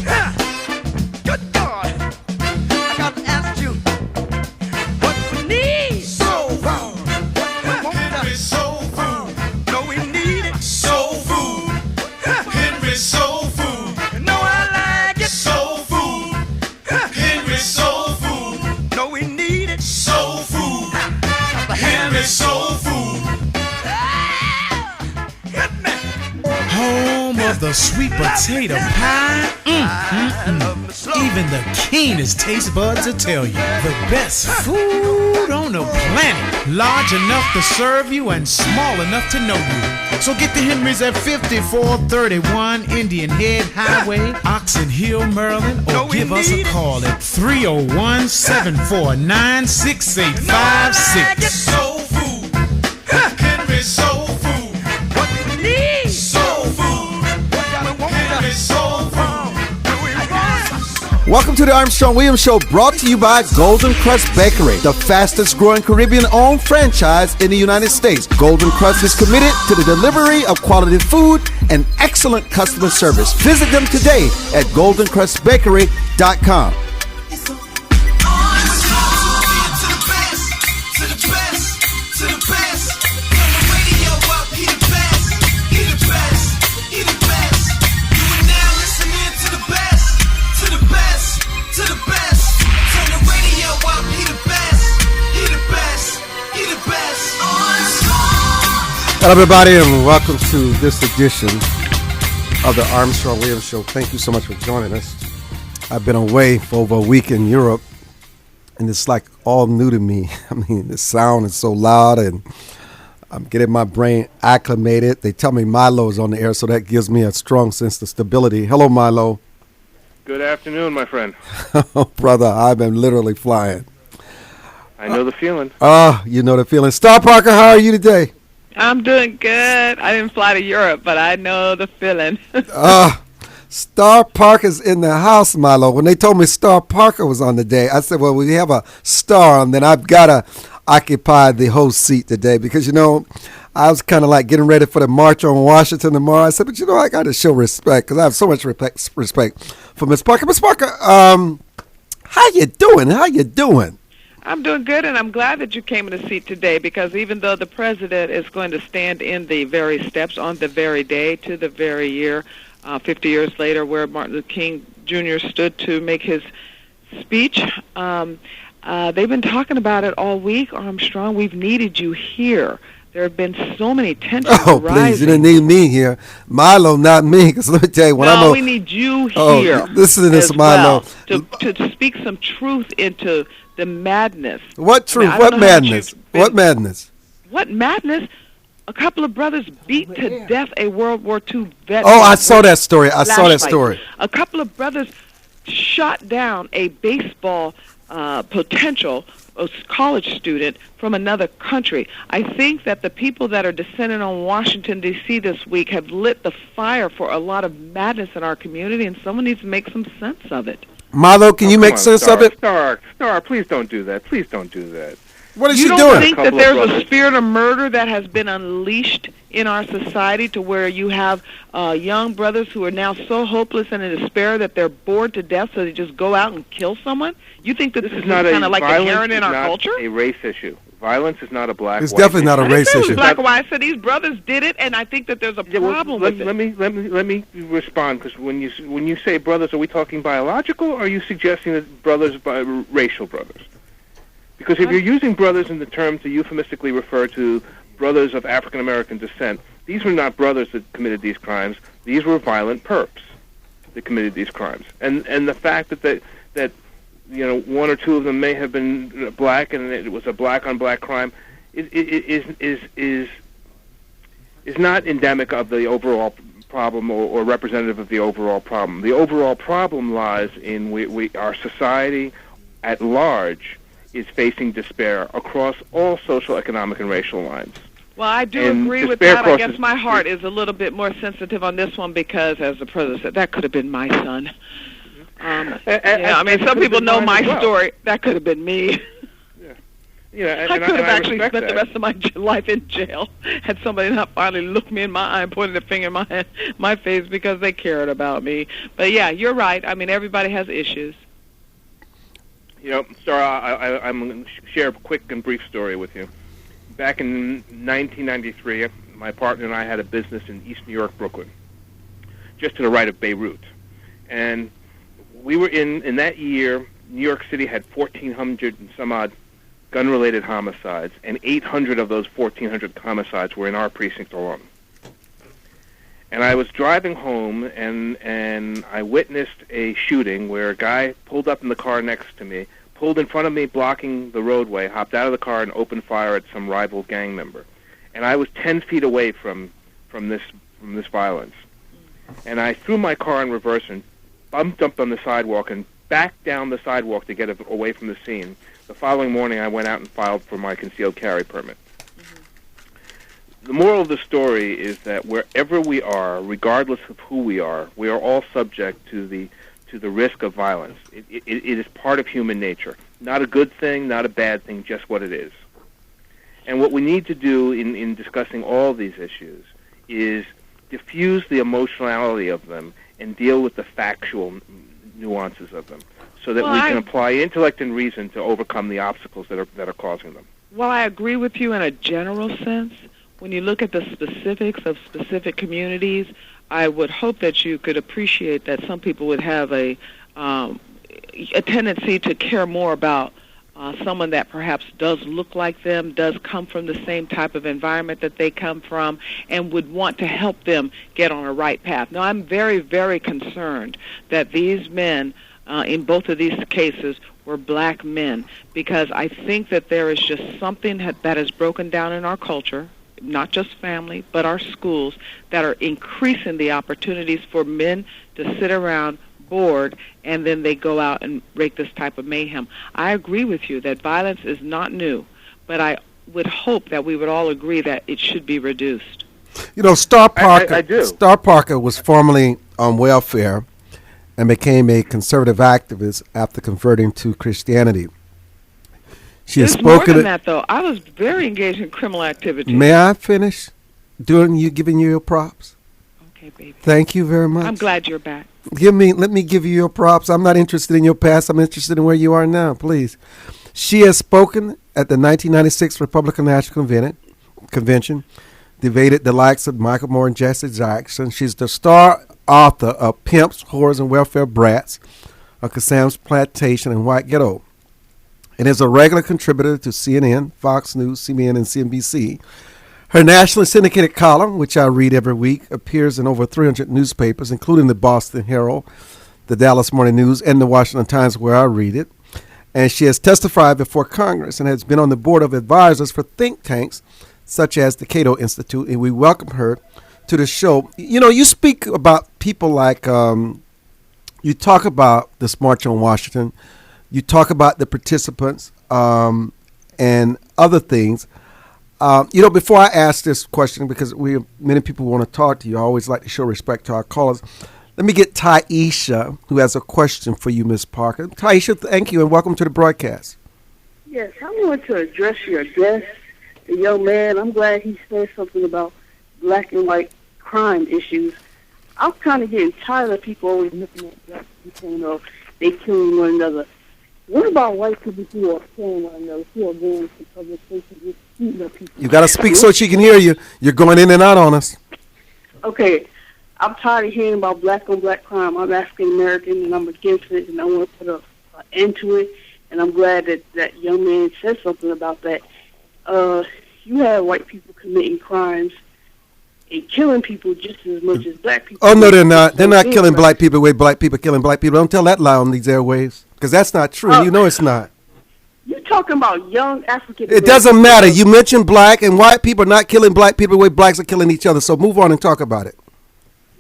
Good God. I got to ask you what we need. Soul food. Henry Soul Food. No, we need it. Soul Food. Henry Soul Food. No, I like it. Soul Food. Henry Soul Food. No, we need it. Soul Food. Henry Soul Food. Hit me. Home of the sweet potato pie. Even the keenest taste buds will tell you the best food on the planet. Large enough to serve you and small enough to know you. So get the Henrys at 5431 Indian Head Highway, Oxon Hill, Maryland, or give us a call at 301-749-6856. Soul Food. Henry Soul Food. What we need. Soul Food. Henry Soul Food. Welcome to the Armstrong Williams Show, brought to you by Golden Crust Bakery, the fastest growing Caribbean-owned franchise in the United States. Golden Crust is committed to the delivery of quality food and excellent customer service. Visit them today at goldencrustbakery.com. Hello, everybody, and welcome to this edition of the Armstrong Williams Show. Thank you so much for joining us. I've been away for over a week in Europe, and it's like all new to me. I mean, the sound is so loud, and I'm getting my brain acclimated. They tell me Milo is on the air, so that gives me a strong sense of stability. Hello, Milo. Good afternoon, my friend. Oh, brother, I've been literally flying. I know the feeling. You know the feeling. Star Parker, how are you today? I'm doing good. I didn't fly to Europe, but I know the feeling. Star Parker's in the house, Milo. When they told me Star Parker was on the day, I said, well, we have a star on, then I've got to occupy the host seat today because, you know, I was kind of like getting ready for the march on Washington tomorrow. I said, but, you know, I got to show respect because I have so much respect for Miss Parker. Miss Parker, how you doing? How you doing? I'm doing good, and I'm glad that you came in the seat today because even though the president is going to stand in the very steps on the very day to the very year, 50 years later, where Martin Luther King Jr. stood to make his speech, they've been talking about it all week, Armstrong. We've needed you here. There have been so many tensions Oh, arising. please, you didn't need me here. Milo, not me, because let me tell you, we need you here. Listen to this, Milo. Well, to speak some truth into the madness. What truth? I What don't know how madness? you've been- What madness? What madness? A couple of brothers beat to death a World War II veteran. Oh, I saw that story. I saw that Flashlight. story. A couple of brothers shot down a baseball potential college student from another country. I think that the people that are descending on Washington, D.C. this week have lit the fire for a lot of madness in our community, and someone needs to make some sense of it. Milo, can you make sense of it? Star, please don't do that. Please don't do that. What is You she don't doing? think that Couple of there's a brothers. spirit of murder that has been unleashed in our society to where you have young brothers who are now so hopeless and in despair that they're bored to death, so they just go out and kill someone? You think that this is Not kind of like violence inherent is in our not culture? a race issue. Violence is not a black. It's white definitely not a issue. race I didn't say it issue. was black and white. I said these brothers did it, and I think that there's a Yeah, well, problem let, with it. let me respond, because when you say brothers, are we talking biological, or are you suggesting that brothers by racial brothers? Because if you're using brothers in the term to euphemistically refer to brothers of African American descent, these were not brothers that committed these crimes. These were violent perps that committed these crimes, and the fact that you know one or two of them may have been black and it was a black on black crime is not endemic of the overall problem or representative of the overall problem. The overall problem lies in our society at large is facing despair across all social, economic, and racial lines. Well, I do And agree with despair that. I guess crosses- my heart is a little bit more sensitive on this one because, as the president said, that could have been my son. Yeah, I mean, some people know my story. That could have been me. I could have actually spent the rest of my life in jail had somebody not finally looked me in my eye and pointed a finger in my face because they cared about me. But yeah, you're right. I mean, everybody has issues. Star, I'm going to share a quick and brief story with you. Back in 1993, my partner and I had a business in East New York, Brooklyn, just to the right of Beirut. And we were in that year, New York City had 1,400 and some odd gun-related homicides, and 800 of those 1,400 homicides were in our precinct alone. And I was driving home, and I witnessed a shooting where a guy pulled up in the car next to me, pulled in front of me, blocking the roadway, hopped out of the car, and opened fire at some rival gang member. And I was 10 feet away from this violence. And I threw my car in reverse and bumped up on the sidewalk and backed down the sidewalk to get away from the scene. The following morning, I went out and filed for my concealed carry permit. The moral of the story is that wherever we are, regardless of who we are all subject to the risk of violence. It is part of human nature. Not a good thing, not a bad thing, just what it is. And what we need to do in discussing all these issues is diffuse the emotionality of them and deal with the factual nuances of them, so that we can apply intellect and reason to overcome the obstacles that are causing them. Well, I agree with you in a general sense. When you look at the specifics of specific communities, I would hope that you could appreciate that some people would have a tendency to care more about someone that perhaps does look like them, does come from the same type of environment that they come from, and would want to help them get on a right path. Now, I'm very, very concerned that these men, in both of these cases, were black men, because I think that there is just something that has broken down in our culture, not just family, but our schools, that are increasing the opportunities for men to sit around bored, and then they go out and wreak this type of mayhem. I agree with you that violence is not new, but I would hope that we would all agree that it should be reduced. Star Parker, I do. Star Parker was formerly on welfare and became a conservative activist after converting to Christianity. She has spoken. More than that, though. I was very engaged in criminal activity. May I finish giving you your props? Okay, baby. Thank you very much. I'm glad you're back. Let me give you your props. I'm not interested in your past. I'm interested in where you are now, please. She has spoken at the 1996 Republican National Convention, debated the likes of Michael Moore and Jesse Jackson. She's the star author of Pimps, Whores, and Welfare Brats, Uncle Sam's Plantation, and White Ghetto, and is a regular contributor to CNN, Fox News, CBN, and CNBC. Her nationally syndicated column, which I read every week, appears in over 300 newspapers, including the Boston Herald, the Dallas Morning News, and the Washington Times, where I read it. And she has testified before Congress and has been on the board of advisors for think tanks such as the Cato Institute, and we welcome her to the show. You speak about people like, you talk about this March on Washington, you talk about the participants and other things. Before I ask this question, because many people want to talk to you, I always like to show respect to our callers. Let me get Taisha, who has a question for you, Ms. Parker. Taisha, thank you, and welcome to the broadcast. Yes, I want to address your guest, the young man. I'm glad he said something about black and white crime issues. I'm kind of getting tired of people always looking at black people, they killing one another. What about white people who are killing one another, who are going to public places, shooting up people? You got to speak so she can hear you. You're going in and out on us. Okay, I'm tired of hearing about black-on-black crime. I'm African-American, and I'm against it, and I want to put an end to it, and I'm glad that that young man said something about that. You have white people committing crimes and killing people just as much as black people. Oh, no, they're not. They're not killing black people the way black people killing black people. Don't tell that lie on these airwaves, because that's not true. It's not. You're talking about young African. It doesn't matter. You mentioned black and white people are not killing black people the way blacks are killing each other. So move on and talk about it.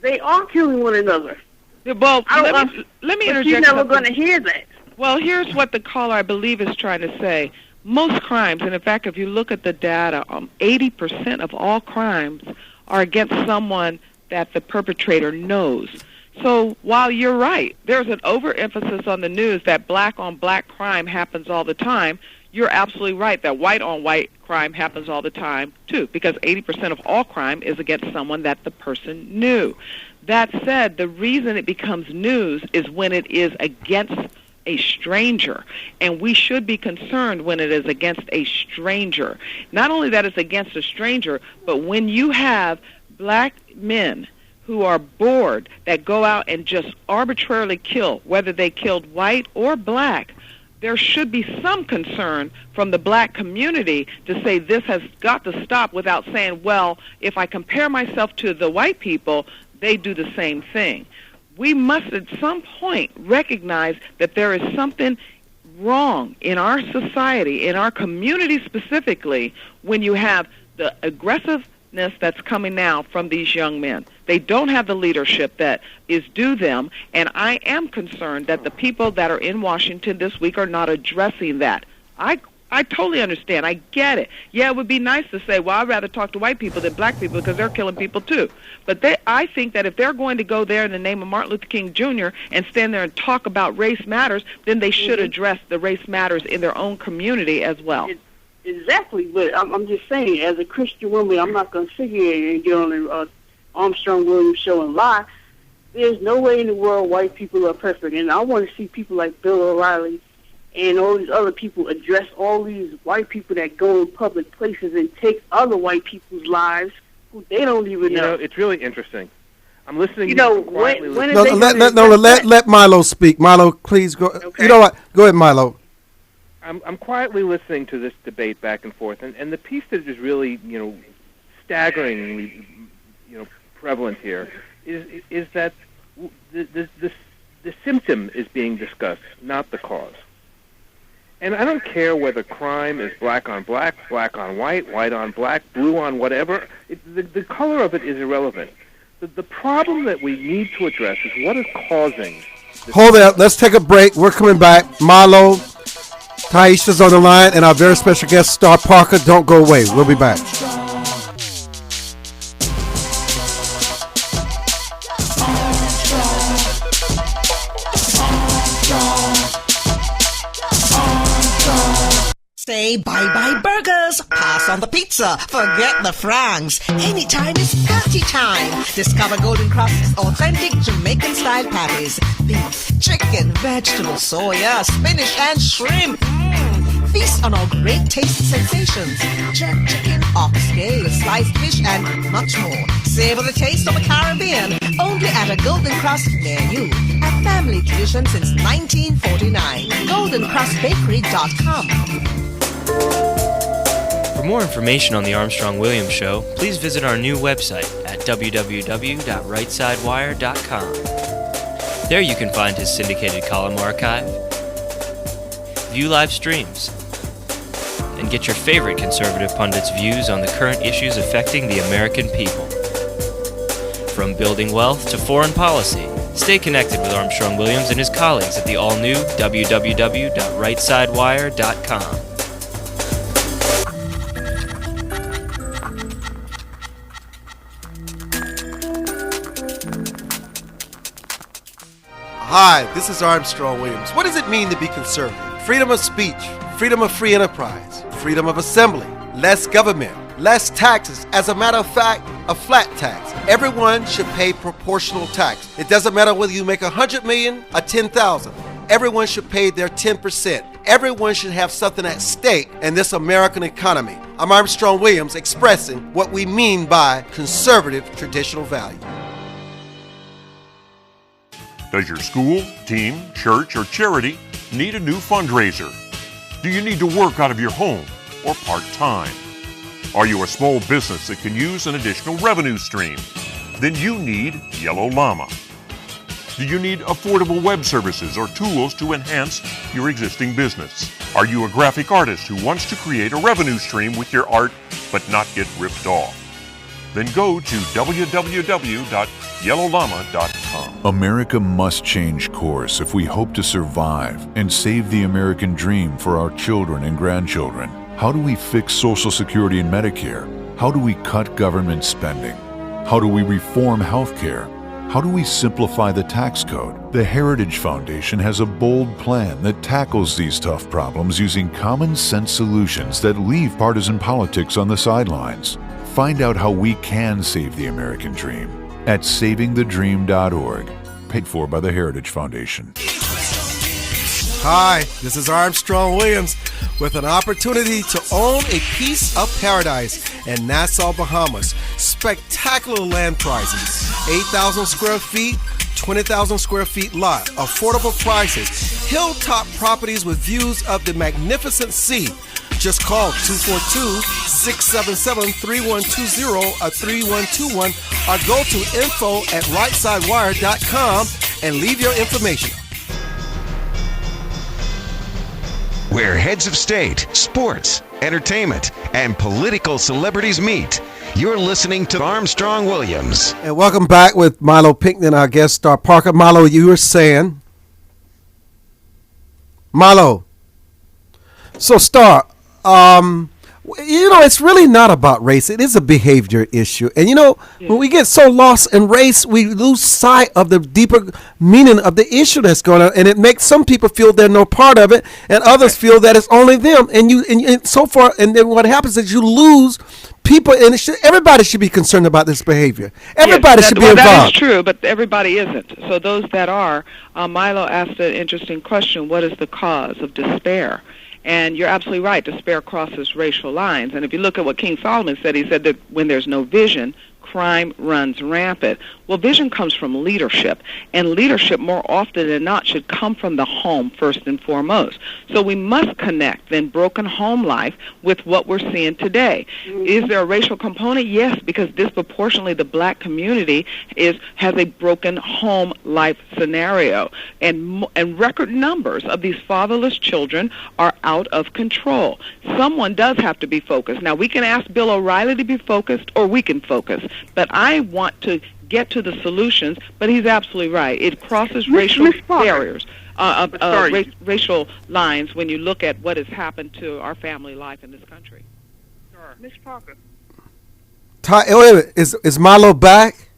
They are killing one another. Well, let me interject. You're never going to hear that. Well, here's what the caller, I believe, is trying to say. Most crimes, and in fact, if you look at the data, 80% of all crimes are against someone that the perpetrator knows. So while you're right, there's an overemphasis on the news that black-on-black crime happens all the time, you're absolutely right that white-on-white crime happens all the time, too, because 80% of all crime is against someone that the person knew. That said, the reason it becomes news is when it is against a stranger, and we should be concerned when it is against a stranger. Not only that it's against a stranger, but when you have black men who are bored that go out and just arbitrarily kill, whether they killed white or black, there should be some concern from the black community to say this has got to stop without saying, well, if I compare myself to the white people, they do the same thing. We must at some point recognize that there is something wrong in our society, in our community specifically, when you have the aggressiveness that's coming now from these young men. They don't have the leadership that is due them, and I am concerned that the people that are in Washington this week are not addressing that. I totally understand. I get it. Yeah, it would be nice to say, well, I'd rather talk to white people than black people because they're killing people too. But I think that if they're going to go there in the name of Martin Luther King Jr. and stand there and talk about race matters, then they should address the race matters in their own community as well. Exactly, but I'm just saying, as a Christian woman, I'm not going to sit here and get on the Armstrong Williams show and lie. There's no way in the world white people are perfect, and I want to see people like Bill O'Reilly and all these other people address all these white people that go in public places and take other white people's lives who they don't even know. You know, it's really interesting. I'm listening. You know, quietly when let Milo speak. Milo, please go. Okay. You know what? Go ahead, Milo. I'm quietly listening to this debate back and forth, and the piece that is really, staggeringly, prevalent here is that the symptom is being discussed, not the cause. And I don't care whether crime is black on black, black on white, white on black, blue on whatever. The color of it is irrelevant. The problem that we need to address is what is causing this. Hold it. Let's take a break. We're coming back. Milo, Taisha's on the line, and our very special guest, Star Parker. Don't go away. We'll be back. Say bye-bye burgers, pass on the pizza, forget the francs. Anytime is party time. Discover Golden Cross's authentic Jamaican-style patties. Beef, chicken, vegetables, soya, spinach, and shrimp. Feast on our great taste sensations. Jerk chicken, oxtail, sliced fish, and much more. Savor the taste of the Caribbean. Only at a Golden Cross near you. A family tradition since 1949. GoldenCrossBakery.com. For more information on the Armstrong Williams Show, please visit our new website at www.rightsidewire.com. There you can find his syndicated column archive, view live streams, and get your favorite conservative pundits' views on the current issues affecting the American people. From building wealth to foreign policy, stay connected with Armstrong Williams and his colleagues at the all-new www.rightsidewire.com. Hi, this is Armstrong Williams. What does it mean to be conservative? Freedom of speech, freedom of free enterprise, freedom of assembly, less government, less taxes. As a matter of fact, a flat tax. Everyone should pay proportional tax. It doesn't matter whether you make $100 million or $10,000. Everyone should pay their 10%. Everyone should have something at stake in this American economy. I'm Armstrong Williams expressing what we mean by conservative traditional value. Does your school, team, church, or charity need a new fundraiser? Do you need to work out of your home or part-time? Are you a small business that can use an additional revenue stream? Then you need Yellow Llama. Do you need affordable web services or tools to enhance your existing business? Are you a graphic artist who wants to create a revenue stream with your art but not get ripped off? Then go to www.yellowllama.com. America must change course if we hope to survive and save the American dream for our children and grandchildren. How do we fix Social Security and Medicare? How do we cut government spending? How do we reform health care? How do we simplify the tax code? The Heritage Foundation has a bold plan that tackles these tough problems using common sense solutions that leave partisan politics on the sidelines. Find out how we can save the American dream at savingthedream.org. Paid for by the Heritage Foundation. Hi, this is Armstrong Williams with an opportunity to own a piece of paradise in Nassau, Bahamas. Spectacular land prices. 8,000 square feet, 20,000 square feet lot. Affordable prices. Hilltop properties with views of the magnificent sea. Just call 242-677-3120 or 3121 or go to info@rightsidewire.com and leave your information. Where heads of state, sports, entertainment, and political celebrities meet. You're listening to Armstrong Williams. And welcome back with Milo Pinkney and our guest star Parker. Milo, you were saying. Milo. So, Star, it's really not about race. It is a behavior issue. And, when we get so lost in race, we lose sight of the deeper meaning of the issue that's going on. And it makes some people feel they're no part of it, and others feel that it's only them. And so far, and then what happens is you lose people, and everybody should be concerned about this behavior. Everybody should be involved. That is true, but everybody isn't. So those that are, Milo asked an interesting question: what is the cause of despair? And you're absolutely right. Despair crosses racial lines. And if you look at what King Solomon said, he said that when there's no vision, crime runs rampant. Well, vision comes from leadership, and leadership more often than not should come from the home first and foremost. So we must connect then broken home life with what we're seeing today. Is there a racial component? Yes, because disproportionately the black community has a broken home life scenario, and record numbers of these fatherless children are out of control. Someone does have to be focused. Now, we can ask Bill O'Reilly to be focused, or we can focus. But I want to get to the solutions, but he's absolutely right. It crosses racial barriers, racial lines when you look at what has happened to our family life in this country. Miss Parker. Is Milo back?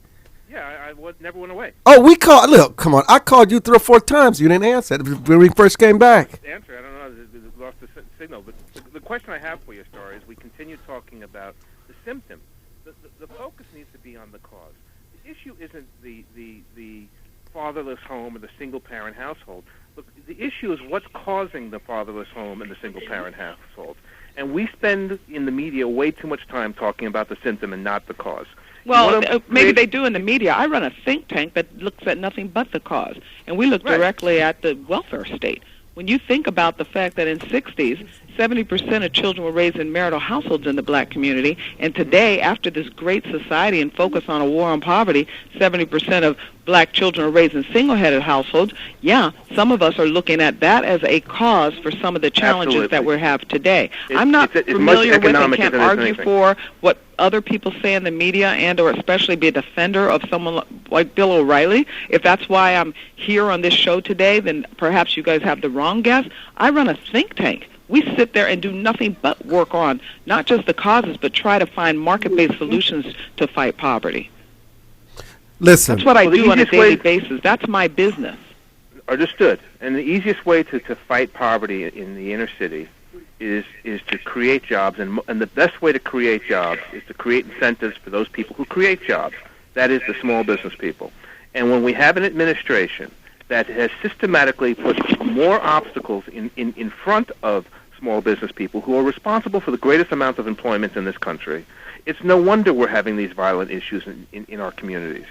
Yeah, I never went away. Oh, look, come on. I called you 3 or 4 times. You didn't answer when we first came back. Answer, I don't know. I lost the signal. But the question I have for you, Star, is we continue talking about the symptoms. The focus needs to be on the cause. The issue isn't the fatherless home or the single-parent household. Look, the issue is what's causing the fatherless home and the single-parent household. And we spend in the media way too much time talking about the symptom and not the cause. Well, maybe they do in the media. I run a think tank that looks at nothing but the cause. And we look directly at the welfare state. When you think about the fact that in the 60s, 70% of children were raised in marital households in the black community, and today, after this great society and focus on a war on poverty, 70% of black children are raised in single-headed households. Yeah, some of us are looking at that as a cause for some of the challenges that we have today. I'm not familiar with and can't argue for what other people say in the media and or especially be a defender of someone like Bill O'Reilly. If that's why I'm here on this show today, then perhaps you guys have the wrong guest. I run a think tank. We sit there and do nothing but work on not just the causes, but try to find market-based solutions to fight poverty. Listen. That's what I do on a daily basis. That's my business. Understood. And the easiest way to fight poverty in the inner city is to create jobs. And the best way to create jobs is to create incentives for those people who create jobs. That is the small business people. And when we have an administration that has systematically put more obstacles in front of small business people who are responsible for the greatest amount of employment in this country, it's no wonder we're having these violent issues in our communities.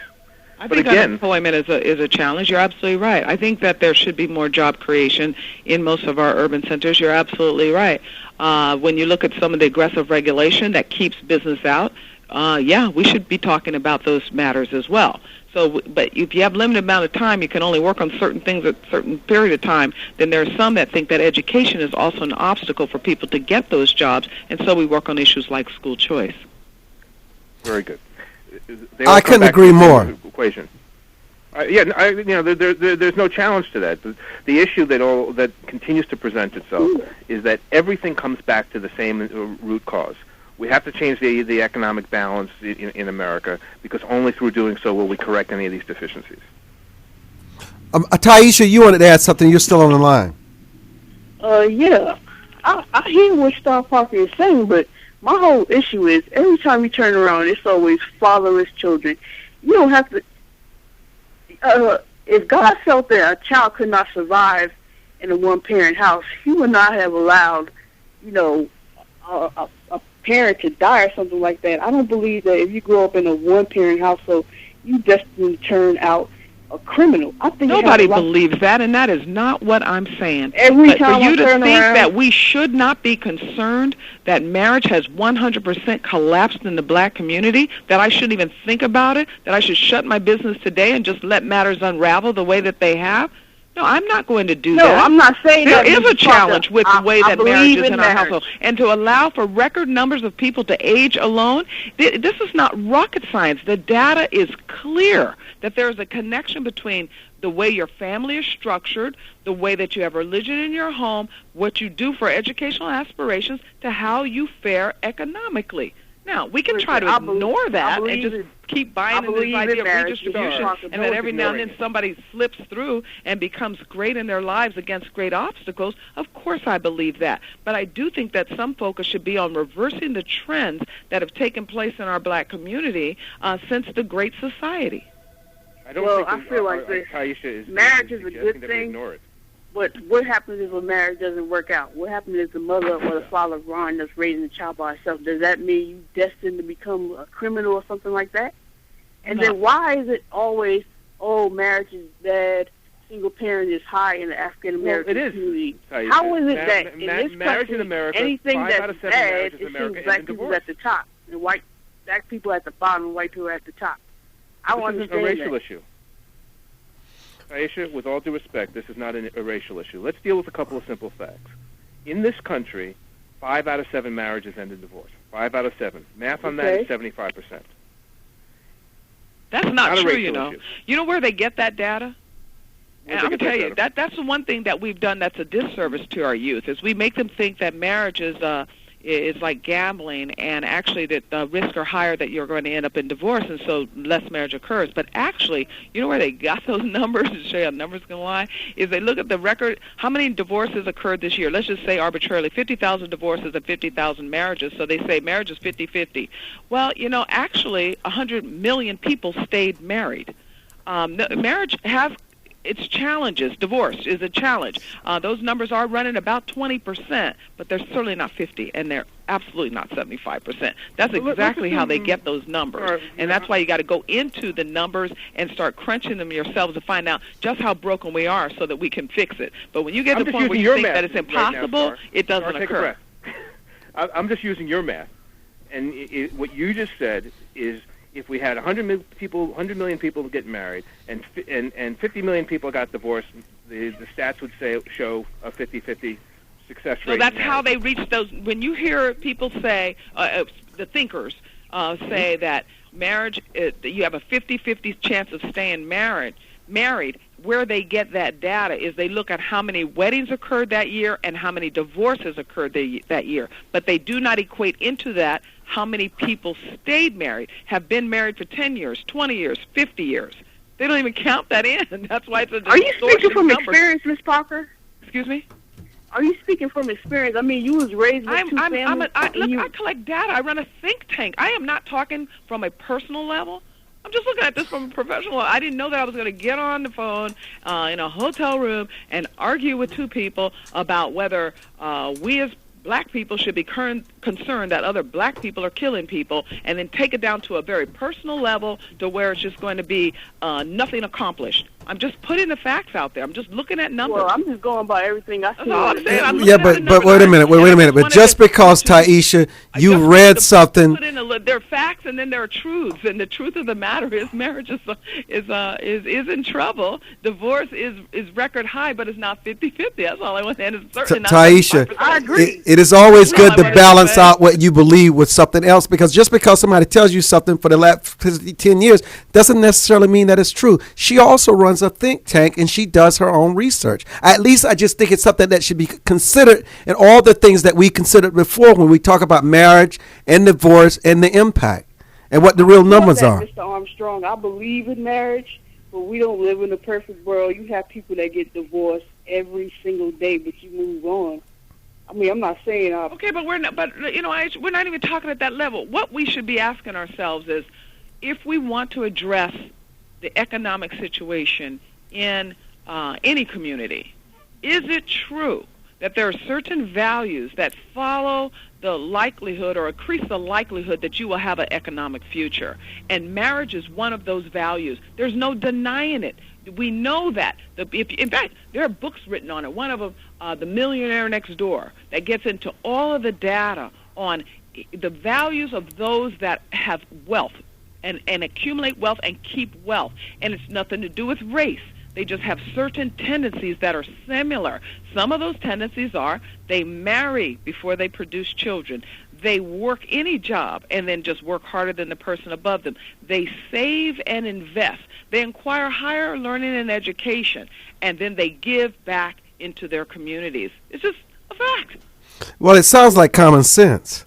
I think unemployment is a challenge. You're absolutely right. I think that there should be more job creation in most of our urban centers. You're absolutely right. When you look at some of the aggressive regulation that keeps business out, we should be talking about those matters as well. So, but if you have limited amount of time, you can only work on certain things at a certain period of time, then there are some that think that education is also an obstacle for people to get those jobs, and so we work on issues like school choice. Very good. I couldn't agree more. Equation. There's no challenge to that. The issue that continues to present itself is that everything comes back to the same root cause. We have to change the economic balance in America, because only through doing so will we correct any of these deficiencies. Taisha, you wanted to add something. You're still on the line. Yeah. I hear what Star Parker is saying, but my whole issue is every time you turn around, it's always fatherless children. You don't have to... if God felt that a child could not survive in a one-parent house, he would not have allowed, a parent to die or something like that. I don't believe that if you grow up in a one-parent household, you destined to turn out a criminal. I think nobody believes that, and that is not what I'm saying. Every time for you to think around, that we should not be concerned that marriage has 100% collapsed in the black community, that I shouldn't even think about it, that I should shut my business today and just let matters unravel the way that they have. No, I'm not going to do that. No, I'm not saying there that. There is a challenge with the way that marriage is in our marriage. household. And to allow for record numbers of people to age alone, this is not rocket science. The data is clear that there is a connection between the way your family is structured, the way that you have religion in your home, what you do for educational aspirations, to how you fare economically. Now, we can try to ignore that and just keep buying into this idea of redistribution, and that every now and then somebody slips through and becomes great in their lives against great obstacles. Of course I believe that. But I do think that some focus should be on reversing the trends that have taken place in our black community since the Great Society. I feel like this. Marriage is a good thing. But what happens if a marriage doesn't work out? What happens if the mother or the father of Ron that's raising the child by herself? Does that mean you destined to become a criminal or something like that? And then why is it always, marriage is bad, single parent is high in the African American community? How is it that in this country, in America, anything that's bad, it seems black people at the top, and black people at the bottom, and white people at the top? I don't understand This is a racial issue. Aisha, with all due respect, this is not a racial issue. Let's deal with a couple of simple facts. In this country, 5 out of 7 marriages end in divorce. 5 out of 7. Math on that is 75%. That's not true, issue. You know where they get that data? And I'm going to tell you, that's the one thing that we've done that's a disservice to our youth, is we make them think that marriage is like gambling, and actually that the risks are higher that you're going to end up in divorce, and so less marriage occurs. But actually, you know where they got those numbers, to show you how numbers can lie, is they look at the record, how many divorces occurred this year. Let's just say arbitrarily 50,000 divorces and 50,000 marriages, so they say marriage is 50-50. Well, actually 100 million people stayed married. Marriage has its challenges. Divorce is a challenge. Those numbers are running about 20%, but they're certainly not 50, and they're absolutely not 75%. That's exactly how they get those numbers, and that's why you got to go into the numbers and start crunching them yourselves to find out just how broken we are, so that we can fix it. But when you get to the point where you think that it's impossible, it doesn't occur. I'm just using your math, and what you just said is, if we had 100 million people get married, and 50 million people got divorced, the stats would show a 50-50 success rate. So that's how they reach those. When you hear people say, the thinkers say that marriage, you have a 50-50 chance of staying married, where they get that data is they look at how many weddings occurred that year and how many divorces occurred that year. But they do not equate into that how many people stayed married, have been married for 10 years, 20 years, 50 years. They don't even count that in. That's why it's a distortion. Are you speaking from experience, Ms. Parker? Excuse me? Are you speaking from experience? I mean, you was raised with two families. I collect data. I run a think tank. I am not talking from a personal level. I'm just looking at this from a professional level. I didn't know that I was going to get on the phone in a hotel room and argue with two people about whether we as black people should be concerned that other black people are killing people, and then take it down to a very personal level to where it's just going to be nothing accomplished. I'm just putting the facts out there. I'm just looking at numbers. Well, I'm just going by everything I see. That's all I'm saying. But wait a minute. But just because, Taisha, you read something. There are facts, and then there are truths, and the truth of the matter is marriage is in trouble. Divorce is record high, but it's not 50-50. That's all I want to say. It's certainly not Taisha, I agree. it is always good to balance balance out what you believe with something else, because just because somebody tells you something for the last 10 years doesn't necessarily mean that it's true. She also runs a think tank and she does her own research. At least I just think it's something that should be considered in all the things that we considered before when we talk about marriage and divorce and the impact and what the real numbers are. Mr. Armstrong, I believe in marriage, but we don't live in a perfect world. You have people that get divorced every single day, but you move on. I mean, I'm not saying... Okay, but we're not even talking at that level. What we should be asking ourselves is, if we want to address the economic situation in any community, is it true that there are certain values that follow the likelihood or increase the likelihood that you will have an economic future? And marriage is one of those values. There's no denying it. We know that. In fact, there are books written on it. One of them, The Millionaire Next Door, that gets into all of the data on the values of those that have wealth and accumulate wealth and keep wealth. And it's nothing to do with race. They just have certain tendencies that are similar. Some of those tendencies are they marry before they produce children. They work any job and then just work harder than the person above them. They save and invest. They acquire higher learning and education, and then they give back into their communities. It's just a fact. Well, it sounds like common sense.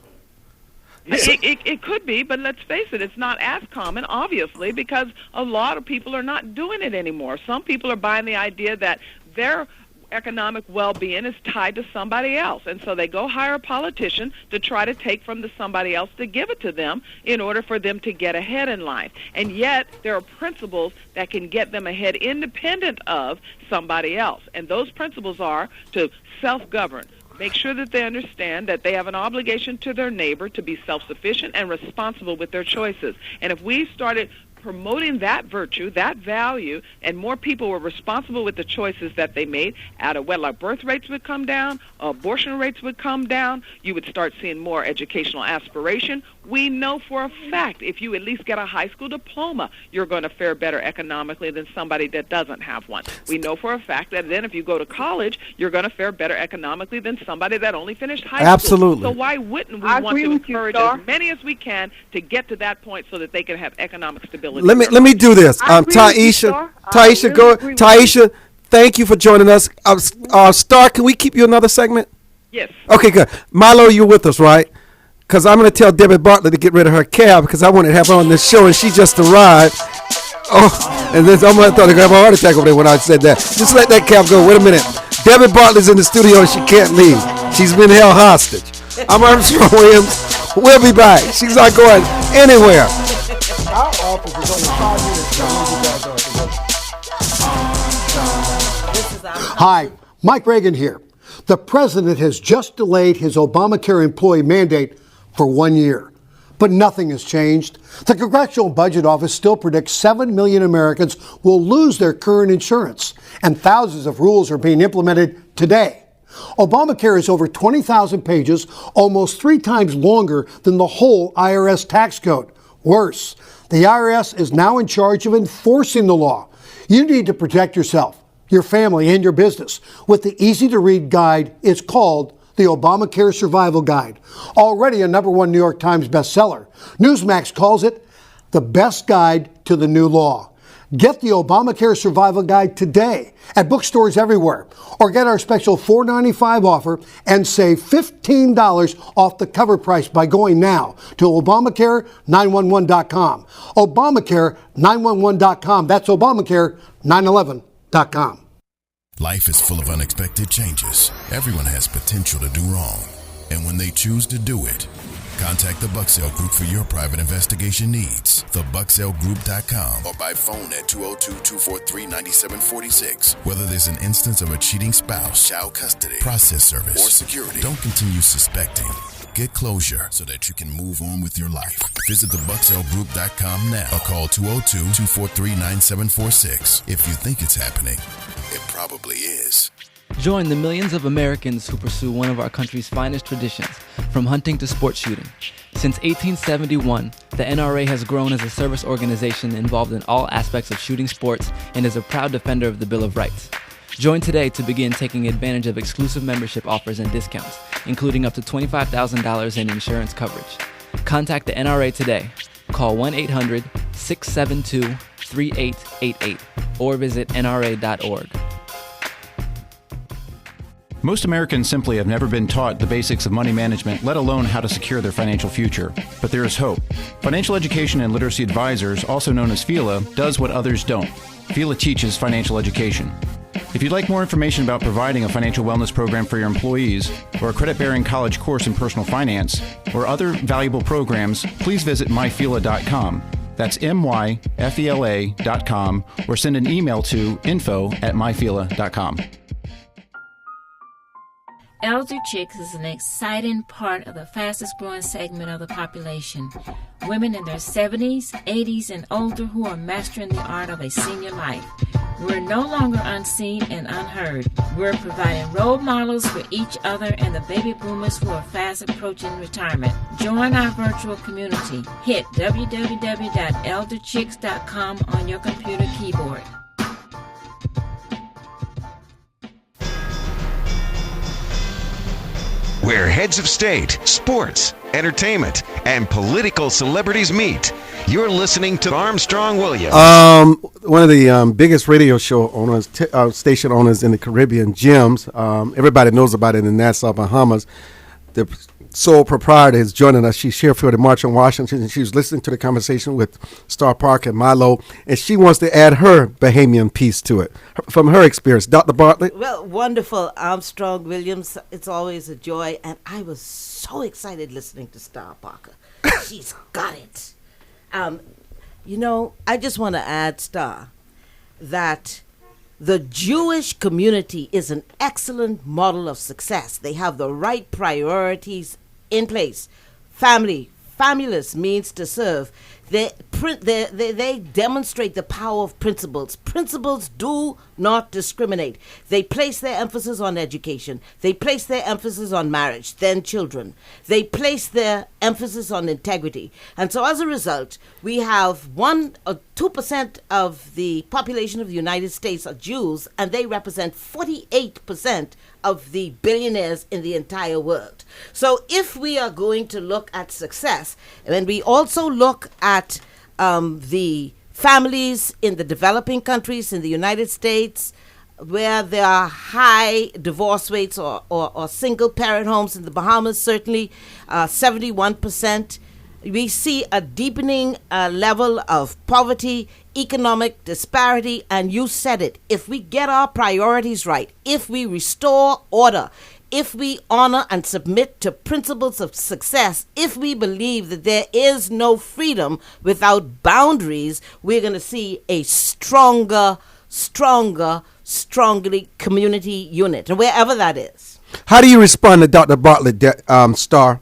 It could be, but let's face it, it's not as common, obviously, because a lot of people are not doing it anymore. Some people are buying the idea that their economic well-being is tied to somebody else, and so they go hire a politician to try to take from somebody else to give it to them in order for them to get ahead in life. And yet there are principles that can get them ahead independent of somebody else, and those principles are to self-govern. Make sure that they understand that they have an obligation to their neighbor to be self-sufficient and responsible with their choices. And if we started promoting that virtue, that value, and more people were responsible with the choices that they made, out-of-wedlock birth rates would come down, abortion rates would come down, you would start seeing more educational aspiration. We know for a fact if you at least get a high school diploma, you're going to fare better economically than somebody that doesn't have one. We know for a fact that then if you go to college, you're going to fare better economically than somebody that only finished high school. Absolutely. So why wouldn't we want to encourage as many as we can to get to that point so that they can have economic stability? Let me do this. Taisha, thank you for joining us. Star, can we keep you another segment? Yes. Okay, good. Milo, you're with us, right? Because I'm going to tell Debbie Bartlett to get rid of her cab because I wanted to have her on this show and she just arrived. Oh, and then I'm going to have a heart attack over there when I said that. Just let that cab go. Wait a minute. Debbie Bartlett's in the studio and she can't leave. She's been held hostage. I'm Armstrong Williams. We'll be back. She's not going anywhere. Our office is only 5 minutes. Hi, Mike Reagan here. The president has just delayed his Obamacare employee mandate for 1 year. But nothing has changed. The Congressional Budget Office still predicts 7 million Americans will lose their current insurance, and thousands of rules are being implemented today. Obamacare is over 20,000 pages, almost 3 times longer than the whole IRS tax code. Worse, the IRS is now in charge of enforcing the law. You need to protect yourself, your family, and your business with the easy-to-read guide. It's called the Obamacare Survival Guide. Already a #1 New York Times bestseller, Newsmax calls it the best guide to the new law. Get the Obamacare Survival Guide today at bookstores everywhere, or get our special $4.95 offer and save $15 off the cover price by going now to Obamacare911.com. Obamacare911.com. That's Obamacare911.com. Life is full of unexpected changes. Everyone has potential to do wrong. And when they choose to do it, contact the Bucksell Group for your private investigation needs. TheBucksellGroup.com or by phone at 202-243-9746. Whether there's an instance of a cheating spouse, child custody, process service, or security, don't continue suspecting. Get closure so that you can move on with your life. Visit TheBucksellGroup.com now or call 202-243-9746. If you think it's happening, it probably is. Join the millions of Americans who pursue one of our country's finest traditions, from hunting to sport shooting. Since 1871, the NRA has grown as a service organization involved in all aspects of shooting sports and is a proud defender of the Bill of Rights. Join today to begin taking advantage of exclusive membership offers and discounts. including up to $25,000 in insurance coverage. Contact the NRA today. Call 1-800-672-3888 or visit nra.org. Most Americans simply have never been taught the basics of money management, let alone how to secure their financial future. But there is hope. Financial Education and Literacy Advisors, also known as FELA, does what others don't. FELA teaches financial education. If you'd like more information about providing a financial wellness program for your employees, or a credit-bearing college course in personal finance, or other valuable programs, please visit myfela.com. That's myfela.com, or send an email to info@myfela.com. Elder Chicks is an exciting part of the fastest growing segment of the population. Women in their 70s, 80s, and older who are mastering the art of a senior life. We're no longer unseen and unheard. We're providing role models for each other and the baby boomers who are fast approaching retirement. Join our virtual community. Hit www.elderchicks.com on your computer keyboard. Where heads of state, sports, entertainment, and political celebrities meet. You're listening to Armstrong Williams. One of the biggest radio show owners, station owners in the Caribbean, Gems. Everybody knows about it in Nassau, Bahamas. The sole proprietor is joining us. She's here for the March on Washington, and she was listening to the conversation with Star Park and Milo, and she wants to add her Bahamian piece to it from her experience. Dr. Bartlett? Well, wonderful, Armstrong Williams. It's always a joy, and I was so excited listening to Star Parker. She's got it. I just want to add, Star, that the Jewish community is an excellent model of success. They have the right priorities in place. Famulous means to serve. They demonstrate the power of principles. Principles do not discriminate. They place their emphasis on education. They place their emphasis on marriage, then children. They place their emphasis on integrity. And so as a result, we have 1 or 2% of the population of the United States are Jews, and they represent 48% of the billionaires in the entire world. So if we are going to look at success, and we also look at the families in the developing countries in the United States, where there are high divorce rates or single parent homes, in the Bahamas certainly 71%, we see a deepening level of poverty, economic disparity, and you said it. If we get our priorities right, if we restore order, if we honor and submit to principles of success, if we believe that there is no freedom without boundaries, we're going to see a strongly community unit, wherever that is. How do you respond to Dr. Bartlett, Star?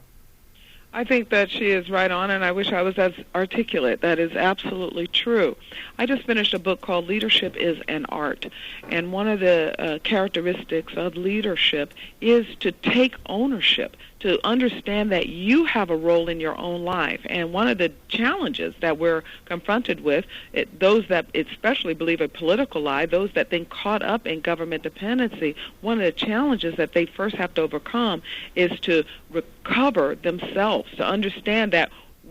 I think that she is right on, and I wish I was as articulate. That is absolutely true. I just finished a book called Leadership is an Art, and one of the characteristics of leadership is to take ownership, to understand that you have a role in your own life. And one of the challenges that we're confronted with, those that especially believe a political lie, those that think caught up in government dependency, one of the challenges that they first have to overcome is to recover themselves, to understand that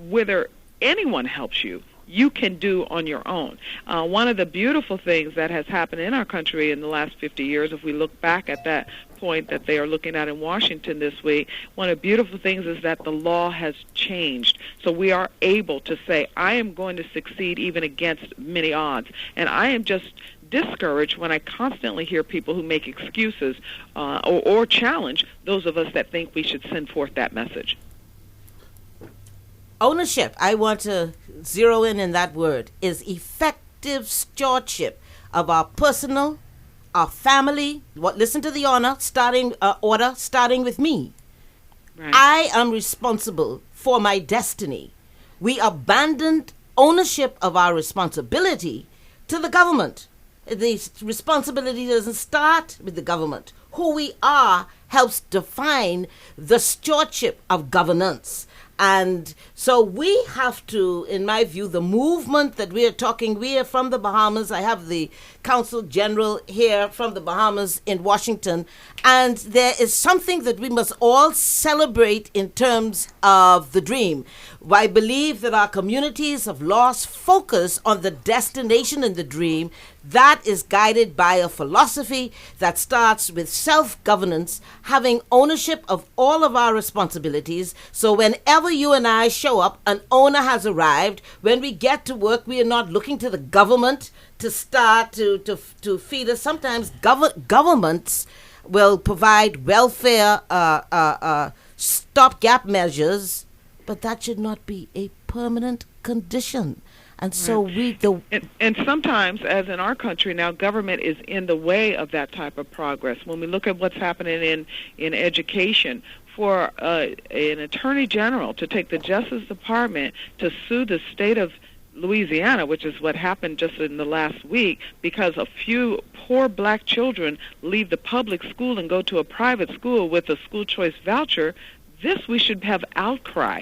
whether anyone helps you, you can do on your own. One of the beautiful things that has happened in our country in the last 50 years, if we look back at that point that they are looking at in Washington this week, one of the beautiful things is that the law has changed. So we are able to say, I am going to succeed even against many odds. And I am just discouraged when I constantly hear people who make excuses or challenge those of us that think we should send forth that message. Ownership, I want to zero in that word, is effective stewardship of our personal, our family. Listen to the order, starting with me. Right. I am responsible for my destiny. We abandoned ownership of our responsibility to the government. The responsibility doesn't start with the government. Who we are helps define the stewardship of governance. And so we have to, in my view, the movement that we are from the Bahamas. I have the Consul General here from the Bahamas in Washington. And there is something that we must all celebrate in terms of the dream. I believe that our communities have lost focus on the destination in the dream that is guided by a philosophy that starts with self-governance, having ownership of all of our responsibilities. So whenever you and I show up, an owner has arrived. When we get to work, we are not looking to the government to start to feed us. Sometimes governments will provide welfare stopgap measures, but that should not be a permanent condition. And so and sometimes, as in our country now, government is in the way of that type of progress. When we look at what's happening in education, for an attorney general to take the Justice Department to sue the state of Louisiana, which is what happened just in the last week, because a few poor black children leave the public school and go to a private school with a school choice voucher, this we should have outcry.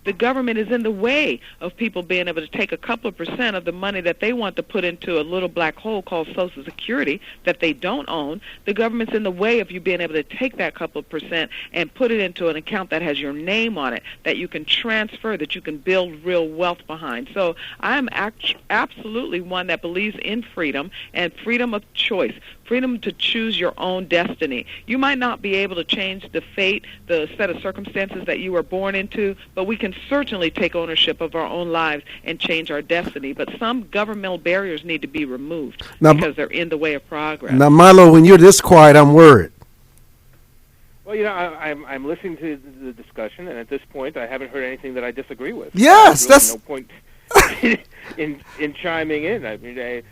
The government is in the way of people being able to take a couple of percent of the money that they want to put into a little black hole called Social Security that they don't own. The government's in the way of you being able to take that couple of percent and put it into an account that has your name on it, that you can transfer, that you can build real wealth behind. So I'm absolutely one that believes in freedom and freedom of choice, freedom to choose your own destiny. You might not be able to change the fate, the set of circumstances that you were born into, but we can certainly take ownership of our own lives and change our destiny. But some governmental barriers need to be removed because they're in the way of progress. Now, Milo, when you're this quiet, I'm worried. Well, I'm listening to the discussion, and at this point, I haven't heard anything that I disagree with. Yes, there's no point in chiming in. I mean,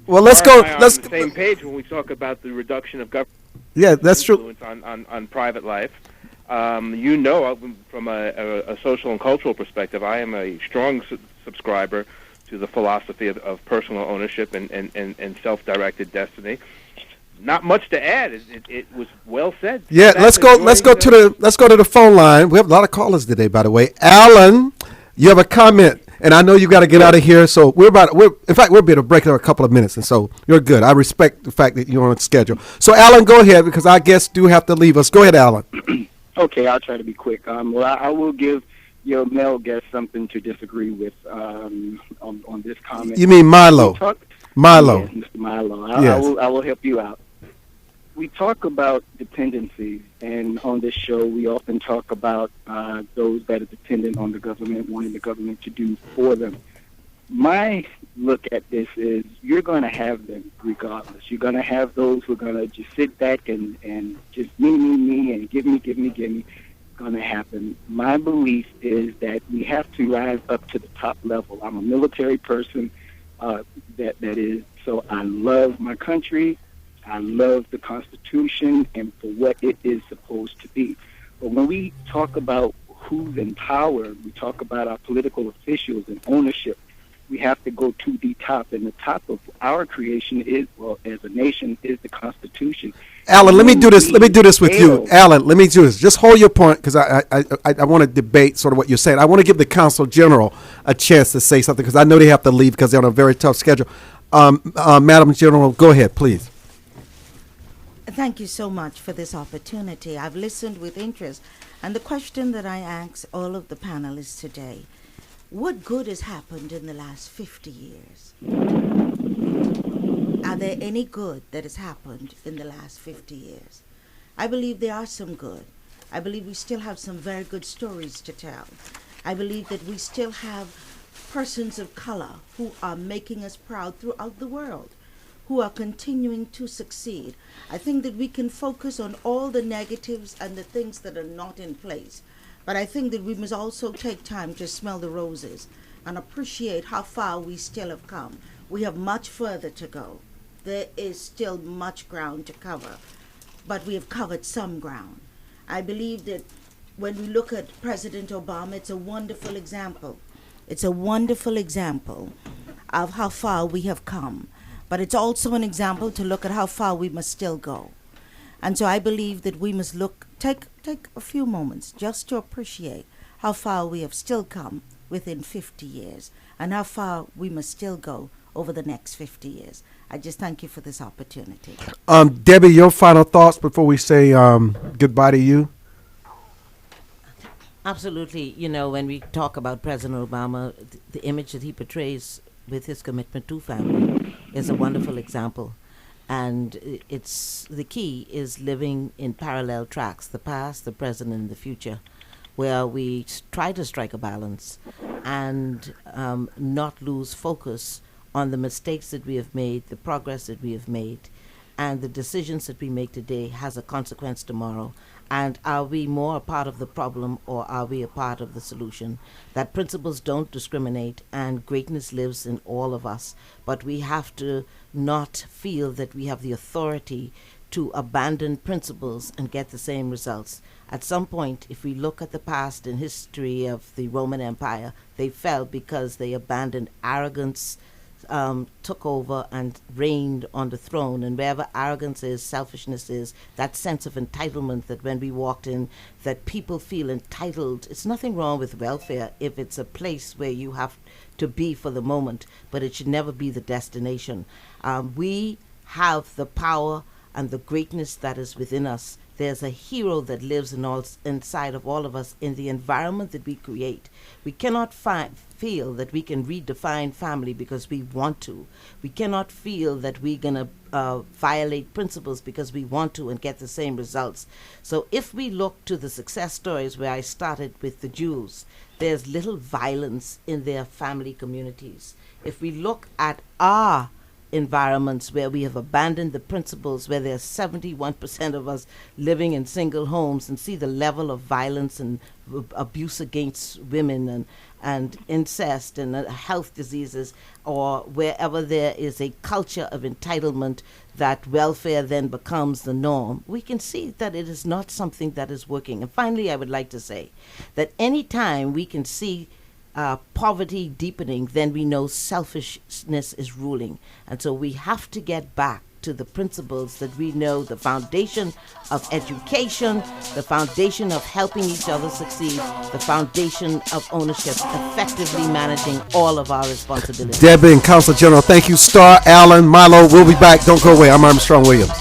well, let's go. Let's on the same page when we talk about the reduction of government. Yeah, that's true. On private life. From a social and cultural perspective, I am a strong subscriber to the philosophy of personal ownership and self-directed destiny. Not much to add. It was well said. Yeah, let's go to the phone line. We have a lot of callers today, by the way. Alan, you have a comment, and I know you got to get out of here. So we're about to break in a couple of minutes, and so you're good. I respect the fact that you're on schedule. So Alan, go ahead, because our guests do have to leave us. Go ahead, Alan. Okay, I'll try to be quick. Well, I will give your male guest something to disagree with on this comment. You mean Milo? Milo. Yes, Mr. Milo. Yes. I will help you out. We talk about dependencies, and on this show, we often talk about those that are dependent on the government, wanting the government to do for them. My look at this is you're going to have them regardless. You're going to have those who are going to just sit back and just me, and give me. It's going to happen. My belief is that we have to rise up to the top level. I'm a military person. That is. So I love my country. I love the Constitution and for what it is supposed to be. But when we talk about who's in power, we talk about our political officials and ownership, we have to go to the top. And the top of our creation is, well, as a nation, is the Constitution. Alan, let me do this. Let me do this with you. Alan, let me do this. Just hold your point, because I want to debate sort of what you're saying. I want to give the Consul General a chance to say something, because I know they have to leave because they're on a very tough schedule. Madam General, go ahead, please. Thank you so much for this opportunity. I've listened with interest. And the question that I ask all of the panelists today, what good has happened in the last 50 years? Are there any good that has happened in the last 50 years? I believe there are some good. I believe we still have some very good stories to tell. I believe that we still have persons of color who are making us proud throughout the world, who are continuing to succeed. I think that we can focus on all the negatives and the things that are not in place. But I think that we must also take time to smell the roses and appreciate how far we still have come. We have much further to go. There is still much ground to cover, but we have covered some ground. I believe that when we look at President Obama, it's a wonderful example. It's a wonderful example of how far we have come. But it's also an example to look at how far we must still go. And so I believe that we must take a few moments just to appreciate how far we have still come within 50 years and how far we must still go over the next 50 years. I just thank you for this opportunity. Debbie, your final thoughts before we say goodbye to you? Absolutely. You know, when we talk about President Obama, the image that he portrays with his commitment to family is a wonderful example. And it's the key is living in parallel tracks, the past, the present, and the future, where we try to strike a balance and not lose focus on the mistakes that we have made, the progress that we have made, and the decisions that we make today has a consequence tomorrow. And are we more a part of the problem or are we a part of the solution? That principles don't discriminate and greatness lives in all of us, but we have to not feel that we have the authority to abandon principles and get the same results. At some point, if we look at the past and history of the Roman Empire, they fell because they abandoned arrogance, took over and reigned on the throne. And wherever arrogance is, selfishness is, that sense of entitlement that when we walked in, that people feel entitled. It's nothing wrong with welfare if it's a place where you have to be for the moment, but it should never be the destination. We have the power and the greatness that is within us. There's a hero that lives inside of all of us in the environment that we create. We cannot feel that we can redefine family because we want to. We cannot feel that we're going to violate principles because we want to and get the same results. So if we look to the success stories where I started with the Jews, there's little violence in their family communities. If we look at our environments where we have abandoned the principles, where there's 71% of us living in single homes, and see the level of violence and abuse against women and incest and health diseases, or wherever there is a culture of entitlement that welfare then becomes the norm, we can see that it is not something that is working. And finally, I would like to say that any time we can see poverty deepening, then we know selfishness is ruling. And so we have to get back to the principles that we know, the foundation of education, the foundation of helping each other succeed, the foundation of ownership, effectively managing all of our responsibilities. Debbie and Council General, thank you. Star, Allen, Milo, we'll be back. Don't go away. I'm Armstrong Williams.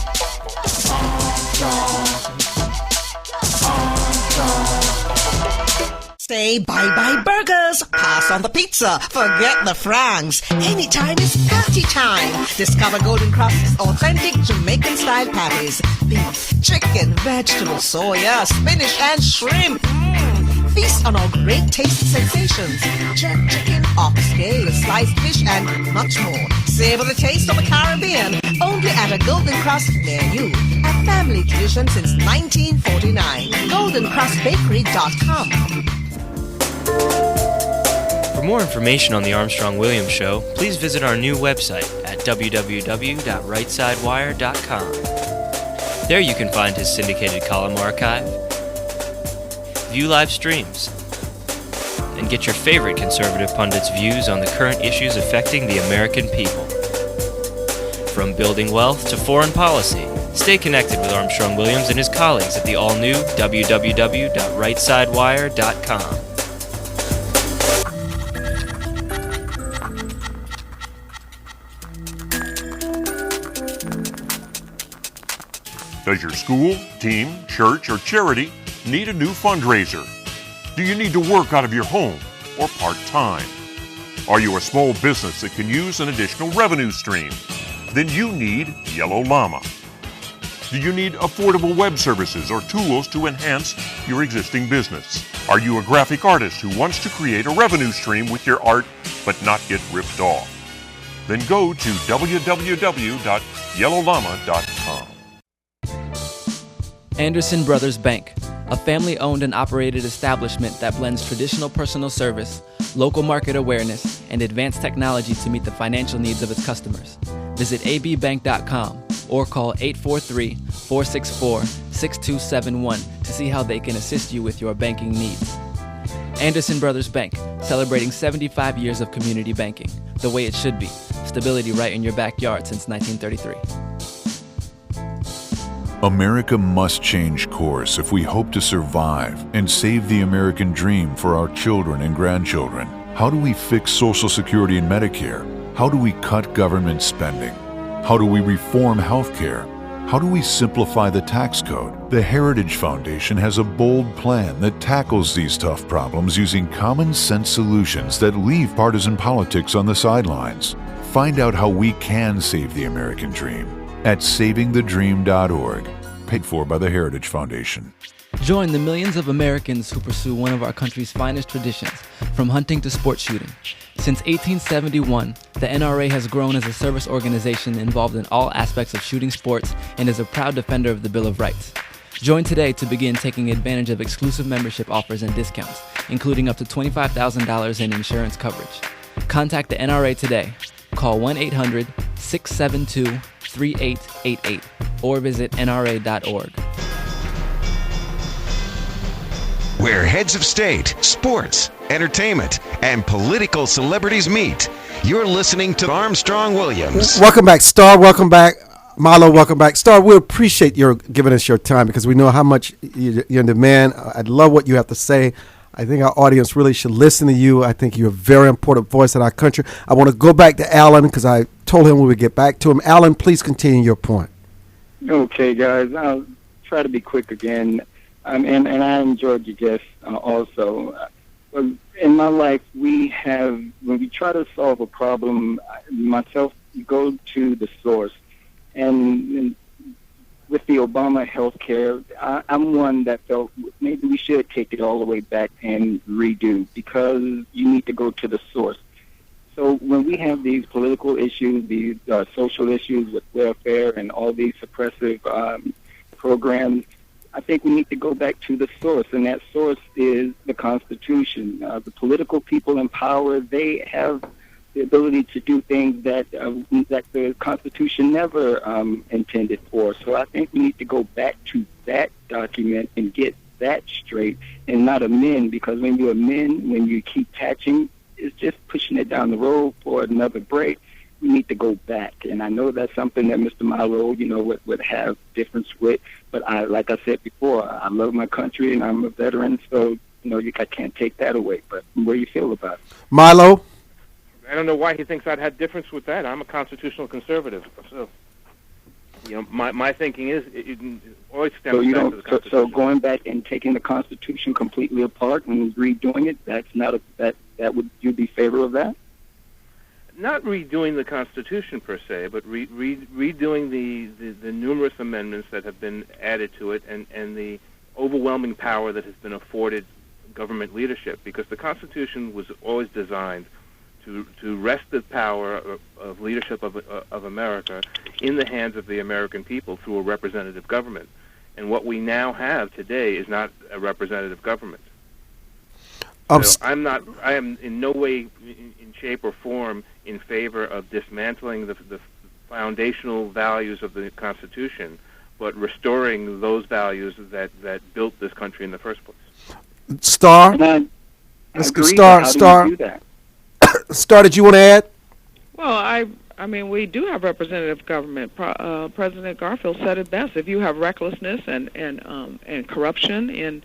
Say bye-bye burgers, pass on the pizza, forget the francs. Anytime is party time. Discover Golden Cross's authentic Jamaican-style patties. Beef, chicken, vegetables, soya, spinach, and shrimp. Feast on our great taste sensations. Jerk chicken, oxtail, sliced fish, and much more. Savor the taste of the Caribbean. Only at a Golden Cross near you. A family tradition since 1949. GoldenCrossBakery.com. For more information on the Armstrong Williams Show, please visit our new website at www.rightsidewire.com. There you can find his syndicated column archive, view live streams, and get your favorite conservative pundits' views on the current issues affecting the American people. From building wealth to foreign policy, stay connected with Armstrong Williams and his colleagues at the all-new www.rightsidewire.com. Does your school, team, church, or charity need a new fundraiser? Do you need to work out of your home or part-time? Are you a small business that can use an additional revenue stream? Then you need Yellow Llama. Do you need affordable web services or tools to enhance your existing business? Are you a graphic artist who wants to create a revenue stream with your art but not get ripped off? Then go to www.yellowllama.com. Anderson Brothers Bank, a family-owned and operated establishment that blends traditional personal service, local market awareness, and advanced technology to meet the financial needs of its customers. Visit abbank.com or call 843-464-6271 to see how they can assist you with your banking needs. Anderson Brothers Bank, celebrating 75 years of community banking, the way it should be. Stability right in your backyard since 1933. America must change course if we hope to survive and save the American dream for our children and grandchildren. How do we fix Social Security and Medicare? How do we cut government spending? How do we reform health care? How do we simplify the tax code? The Heritage Foundation has a bold plan that tackles these tough problems using common sense solutions that leave partisan politics on the sidelines. Find out how we can save the American dream at savingthedream.org, paid for by the Heritage Foundation. Join the millions of Americans who pursue one of our country's finest traditions, from hunting to sports shooting. Since 1871, the NRA has grown as a service organization involved in all aspects of shooting sports and is a proud defender of the Bill of Rights. Join today to begin taking advantage of exclusive membership offers and discounts, including up to $25,000 in insurance coverage. Contact the NRA today. Call 1-800-672-3888 or visit nra.org. Where heads of state, sports, entertainment, and political celebrities meet. You're listening to Armstrong Williams. Welcome back, Star. Welcome back, Milo. Welcome back, Star. We appreciate your giving us your time because we know how much you're in demand. I love what you have to say. I think our audience really should listen to you. I think you're a very important voice in our country. I want to go back to Alan because I told him we would get back to him. Alan, please continue your point. Okay, guys. I'll try to be quick again. And I enjoyed your guest also. In my life, when we try to solve a problem, myself, go to the source. And with the Obama health care, I'm one that felt maybe we should take it all the way back and redo because you need to go to the source. So when we have these political issues, these social issues with welfare and all these suppressive programs, I think we need to go back to the source, and that source is the Constitution. The political people in power, they have the ability to do things that the Constitution never intended for. So I think we need to go back to that document and get that straight and not amend, because when you amend, when you keep patching, it's just pushing it down the road for another break. We need to go back, and I know that's something that Mr. Milo, would have difference with. But like I said before, I love my country, and I'm a veteran, so I can't take that away. But what do you feel about it, Milo? I don't know why he thinks I'd have difference with that. I'm a constitutional conservative, so my thinking is it always stems back to the Constitution. So going back and taking the Constitution completely apart and redoing it, that's not that would you be favor of that? Not redoing the Constitution per se, but redoing the numerous amendments that have been added to it and the overwhelming power that has been afforded government leadership, because the Constitution was always designed to rest the power of leadership of America in the hands of the American people through a representative government. And what we now have today is not a representative government. So I am in no way, in shape or form, in favor of dismantling the foundational values of the Constitution, but restoring those values that built this country in the first place. Star? Let's go, Star. Star, did you want to add? Well, I mean, we do have representative government. President Garfield said it best. If you have recklessness and corruption in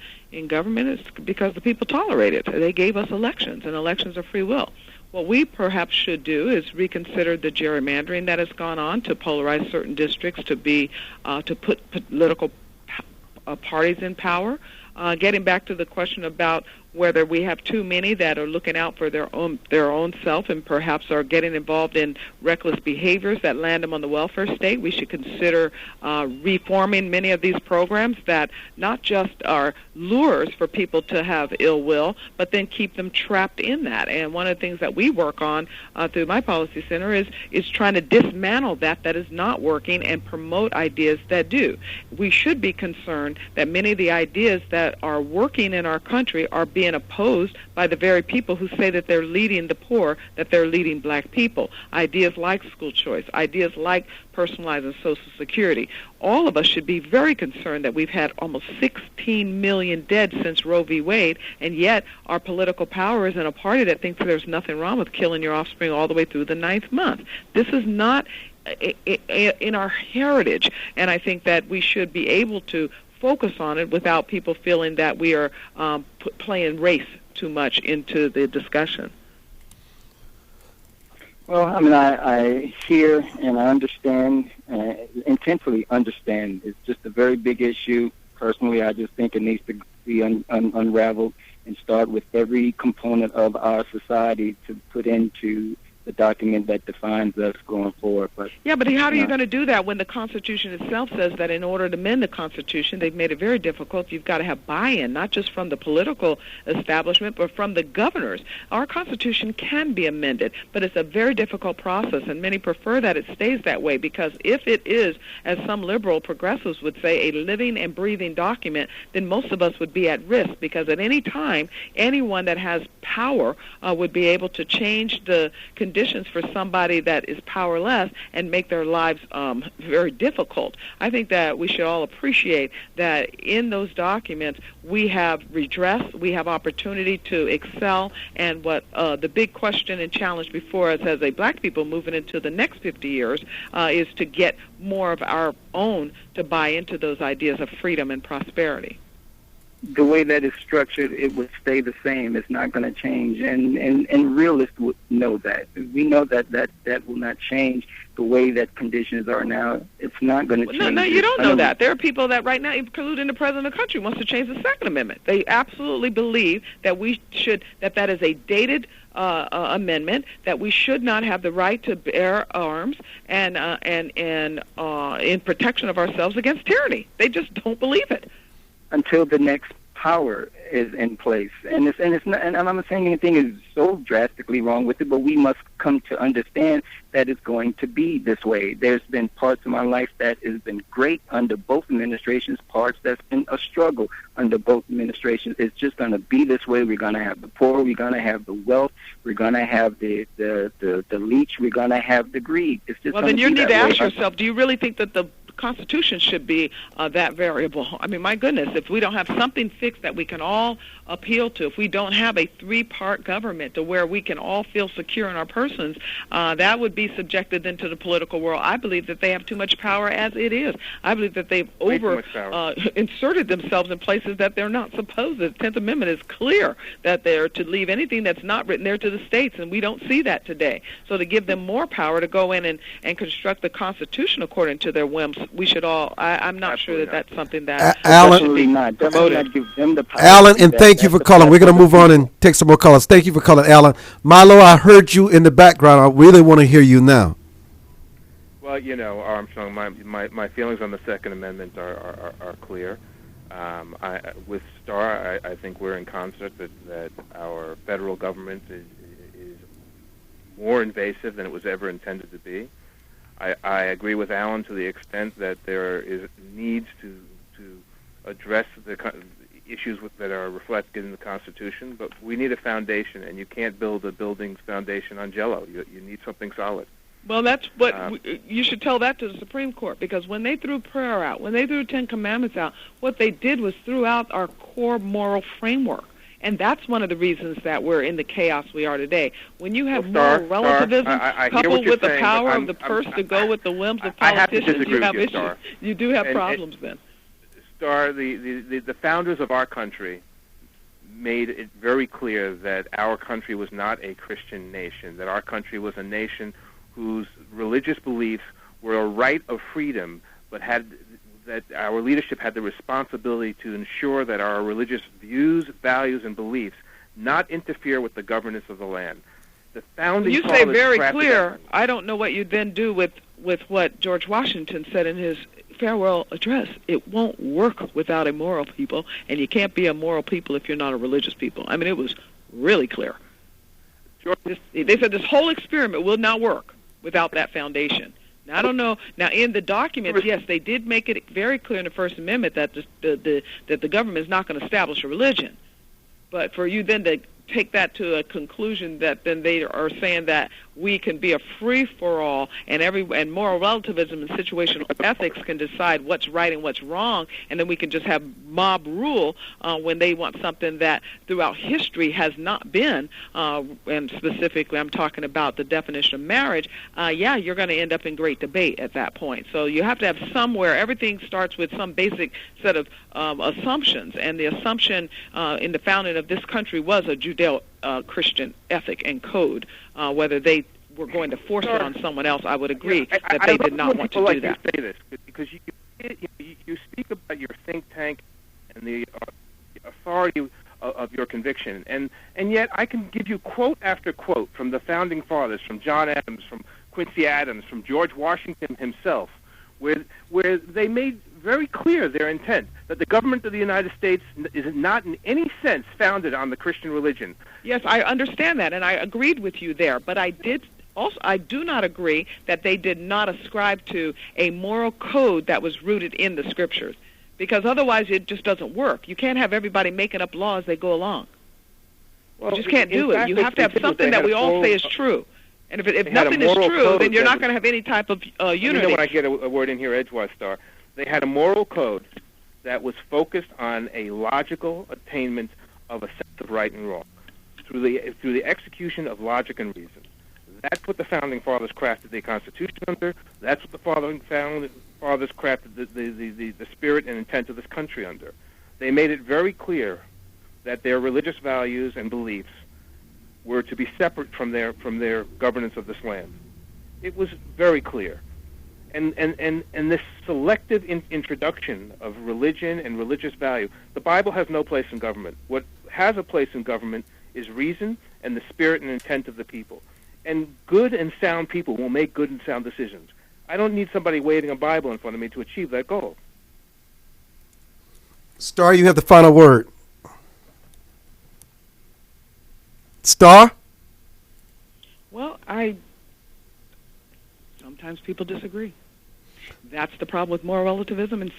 government, it's because the people tolerate it. They gave us elections, and elections are free will. What we perhaps should do is reconsider the gerrymandering that has gone on to polarize certain districts, to put political parties in power. Getting back to the question about whether we have too many that are looking out for their own self and perhaps are getting involved in reckless behaviors that land them on the welfare state, we should consider reforming many of these programs that not just are lures for people to have ill will, but then keep them trapped in that. And one of the things that we work on through my policy center is trying to dismantle that is not working and promote ideas that do. We should be concerned that many of the ideas that are working in our country are being opposed by the very people who say that they're leading the poor, that they're leading black people. Ideas like school choice, ideas like personalizing Social Security. All of us should be very concerned that we've had almost 16 million dead since Roe v. Wade, and yet our political power is in a party that thinks there's nothing wrong with killing your offspring all the way through the 9th month. This is not in our heritage, and I think that we should be able to focus on it without people feeling that we are playing race too much into the discussion. Well, I mean, I hear and I understand, intensely understand. It's just a very big issue. Personally, I just think it needs to be unraveled and start with every component of our society to put into the document that defines us going forward. But yeah, but how are you going to do that when the Constitution itself says that in order to amend the Constitution, they've made it very difficult. You've got to have buy-in, not just from the political establishment, but from the governors. Our Constitution can be amended, but it's a very difficult process, and many prefer that it stays that way, because if it is, as some liberal progressives would say, a living and breathing document, then most of us would be at risk, because at any time, anyone that has power would be able to change the conditions for somebody that is powerless and make their lives very difficult. I think that we should all appreciate that in those documents we have redress, we have opportunity to excel, and what the big question and challenge before us as a black people moving into the next 50 years is to get more of our own to buy into those ideas of freedom and prosperity. The way that it's structured, it would stay the same. It's not going to change, and realists would know that. We know that will not change the way that conditions are now. It's not going to change. No, you don't know that. There are people that right now, including the president of the country, wants to change the Second Amendment. They absolutely believe that we should, that is a dated amendment, that we should not have the right to bear arms and in protection of ourselves against tyranny. They just don't believe it. Until the next power is in place, and it's not, and I'm not saying anything is so drastically wrong with it, but we must come to understand that it's going to be this way. There's been parts of my life that has been great under both administrations, parts that's been a struggle under both administrations. It's just going to be this way. We're going to have the poor, we're going to have the wealth, we're going to have the leech, we're going to have the greed. It's just well, then you need to ask yourself: do you really think that the Constitution should be that variable? I mean, my goodness, if we don't have something fixed that we can all appeal to, if we don't have a three-part government to where we can all feel secure in our persons, that would be subjected then to the political world. I believe that they have too much power as it is. I believe that they've inserted themselves in places that they're not supposed to. The 10th Amendment is clear that they're to leave anything that's not written there to the states, and we don't see that today. So to give them more power to go in and construct the Constitution according to their whims, we should all. I'm not sure that that's something that Alan, should be promoted. Alan, and thank you for calling. We're going to move on and take some more callers. Thank you for calling, Alan. Milo, I heard you in the background. I really want to hear you now. Well, you know, Armstrong, my feelings on the Second Amendment are clear. With Starr, I think we're in concert that our federal government is more invasive than it was ever intended to be. I agree with Alan to the extent that there is needs to address the issues that are reflected in the Constitution, but we need a foundation, and you can't build a building's foundation on Jell-O. You need something solid. Well, that's what you should tell that to the Supreme Court, because when they threw prayer out, when they threw 10 Commandments out, what they did was threw out our core moral framework. And that's one of the reasons that we're in the chaos we are today. When you have moral relativism coupled with the power of the purse to go with the whims of politicians, you have issues. You do have problems then. Starr, the founders of our country made it very clear that our country was not a Christian nation, that our country was a nation whose religious beliefs were a right of freedom, but that our leadership had the responsibility to ensure that our religious views, values, and beliefs not interfere with the governance of the land. The founding you say very clear. I don't know what you then do with what George Washington said in his farewell address. It won't work without a moral people, and you can't be a moral people if you're not a religious people. I mean, it was really clear. They said this whole experiment will not work without that foundation. Now, I don't know. Now, in the documents, yes, they did make it very clear in the First Amendment that the government is not going to establish a religion. But for you then to take that to a conclusion that then they are saying that we can be a free-for-all, and moral relativism and situational ethics can decide what's right and what's wrong, and then we can just have mob rule when they want something that throughout history has not been, and specifically I'm talking about the definition of marriage, you're going to end up in great debate at that point. So you have to have somewhere, everything starts with some basic set of assumptions, and the assumption in the founding of this country was a Judeo-Christian ethic and code. Whether they were going to force it on someone else, I would agree that they did not want to do that. I say this because you speak about your think tank and the authority of your conviction, and yet I can give you quote after quote from the founding fathers, from John Adams, from Quincy Adams, from George Washington himself, where they made very clear their intent that the government of the United States is not in any sense founded on the Christian religion. Yes, I understand that, and I agreed with you there, but I do not agree that they did not ascribe to a moral code that was rooted in the Scriptures, because otherwise it just doesn't work. You can't have everybody making up laws as they go along. Well, you just can't do it. You have to have something that we all say is true. And if nothing is true, then you're not going to have any type of unity. You know when I get a word in here edgewise, Star, they had a moral code that was focused on a logical attainment of a sense of right and wrong through the execution of logic and reason. That's what the founding fathers crafted the Constitution under. That's what the founding fathers crafted the spirit and intent of this country under. They made it very clear that their religious values and beliefs were to be separate from their governance of this land. It was very clear. And this selective introduction of religion and religious value, the Bible has no place in government. What has a place in government is reason and the spirit and intent of the people. And good and sound people will make good and sound decisions. I don't need somebody waving a Bible in front of me to achieve that goal. Star, you have the final word. Star? Well, sometimes people disagree. That's the problem with moral relativism and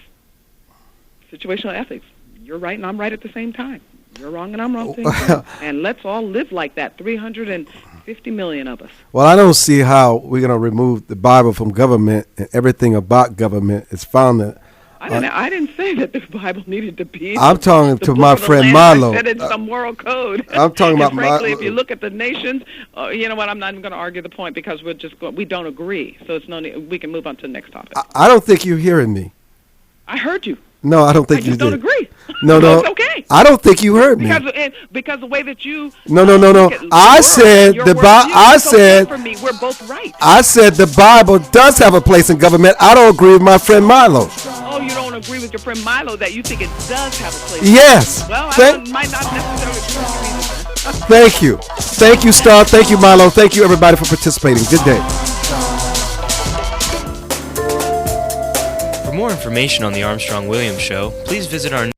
situational ethics. You're right and I'm right at the same time. You're wrong and I'm wrong at the same time. And let's all live like that, 350 million of us. Well, I don't see how we're going to remove the Bible from government, and everything about government is founded. I didn't say that the Bible needed to be. I'm talking to my friend Milo. I said it's some moral code. I'm talking about frankly, if you look at the nations, you know what? I'm not even going to argue the point because we don't agree. So it's we can move on to the next topic. I don't think you're hearing me. I heard you. No, I don't think you did. I just don't agree. No, it's okay. I don't think you heard me. Because the way that you No. I said the Bible. I said for me, we're both right. I said the Bible does have a place in government. I don't agree with my friend Milo. Oh, you don't agree with your friend Milo that you think it does have a place? Yes. Well, I might not necessarily agree with you. Thank you, Star. Thank you, Milo. Thank you, everybody, for participating. Good day. For more information on the Armstrong Williams Show, please visit our